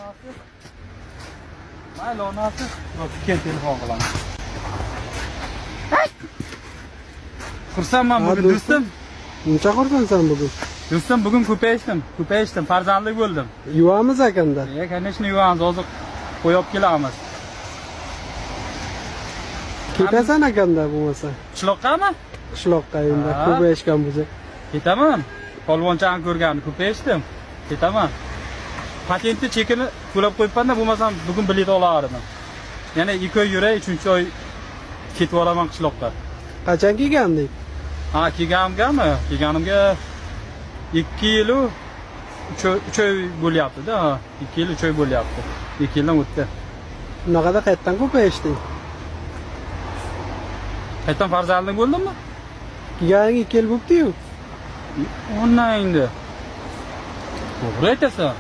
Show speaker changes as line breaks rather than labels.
onasi. Mayli onasi. Keyin telefon qilaman. Xursandman bugun do'stim.
Necha xursandsan bugun?
Do'stim bugun ko'payishdim, farzandli bo'ldim.
Yuvamiz ekanda.
Конечно, yuvamiz, hozir qo'yib kelamiz.
Ketasan ekanda bo'lmasa.
Qishloqqami?
Qishloqqa endi ko'payishgan bo'lsa.
Ketaman. Polvonchani ko'rgandim, ko'payishdim. Ketaman. Patentni chekini to'lab qo'yibman-da, bo'lmasam bugun bilet olardim. Yana 2 oy yuray, 3-oy ketib olaman qishloqqa.
Qachon kelganding?
Kelganimga 2 yil 3 oy bo'lyapti-da. 2 yil 3 oy bo'lyapti. 2 yildan o'tdi.
Bunaqada qayerdan ko'payishding?
Qayerdan farzandli bo'ldimmi?
Kelganing 2 yil bo'libdi-yu.
Ondan endi. To'g'ri aytasan.